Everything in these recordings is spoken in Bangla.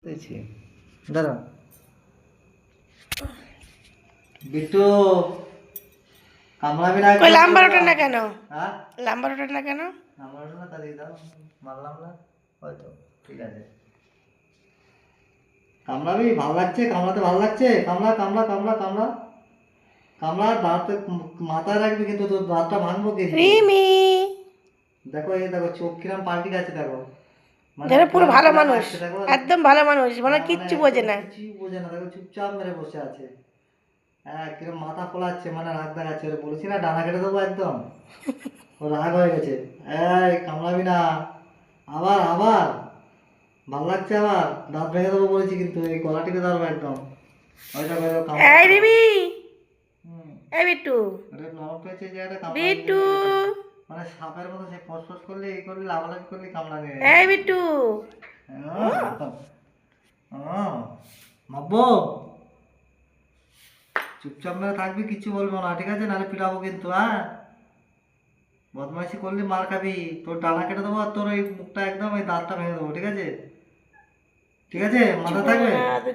দিয়েছি দাঁড়া বিট্টু কামড়াবি না কই লাম্বার ওঠে না কেন? হ্যাঁ লাম্বার ওঠে না কেন? কামড়াবি না তা দিয়ে দাও মারলাম না হয়তো ঠিক আছে কামড়াবি ভালো লাগছে কামড়াতে ভালো লাগছে কামড়া কামড়া কামড়া কামড়া কামড়া দাঁতে মাথায় রাখবি কিন্তু তোর দাঁতটা ভাঙবো কিন্তু রিমি দেখো এই দেখো চোখ কিরম পাল্টি গেছে দেখো যেন পুরো ভালো কিরম মানুষ, লাগছে দেখো একদম ভালো মানুষ, মানে হ্যাঁ, কিচ্ছু বোঝে না। কিছুই বোঝে না দেখো চুপচাপ মেরে বসে আছে হ্যাঁ কিরম মাথা ফোলাচ্ছে মানে রাগ দেখাচ্ছে ওরে বলেছি না ডানা কেটে দেবো একদম ও রাগ হয়ে গেছে এই কামড়াবি না আবার আবার ভাল লাগছে আবার দাঁত ভেঙে দেবো বলেছি কিন্তু এই গলা টিপে ধরবো একদম ওইটা করে দেবো এই রিমি, হুম এই বিট্টু, এটা নরম পেয়েছে যে এটা কামড়া বিট্টু, মানে সাপের মতো সে ফসফস করলে এই করলে লাফালাফি করলে কামড়া নিয়ে এই বিট্টু। মাব্বো চুপচাপ মেরে থাকবি কিছু বলবো না ঠিক আছে নাহলে পিটাবো কিন্তু হ্যাঁ বদমাইশি করলে মার খাবি তোর ডানা কেটে দেবো আর তোর ওই মুখটা একদম ওই দাঁতটা ভেঙে দেবো ঠিক আছে ঠিক আছে মাথা থাকবে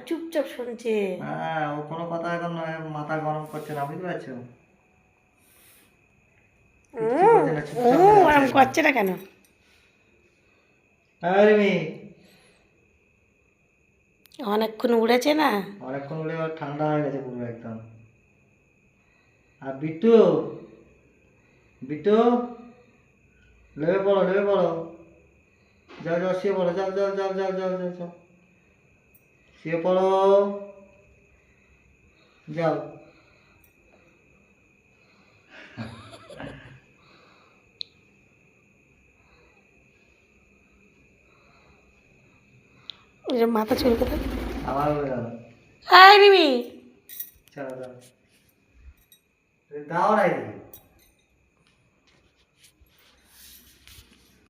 চুপচাপ শুনছে। হ্যাঁ ও কোনো কথা এখন মাথা গরম করছে না বুঝতে পারছো কিচ্ছু করছে না চুপচাপ মেরে ওরম আছে করছে না কেন? হ্যাঁ রিমি অনেকক্ষণ উড়েছে না। অনেকক্ষণ উঠে এবার ঠান্ডা হয়ে গেছে পুরো একদম আর বিট্টু বিট্টু লেবে পড়ো যাও যাও শুয়ে পড়ো যাও যাও যাও যাও যাও যাও যাও শুয়ে পড়ো যাও এরম মাথা চুলকে দেয়। আবার উড়ে গেল এই রিমি, চলো দাও দাও নাই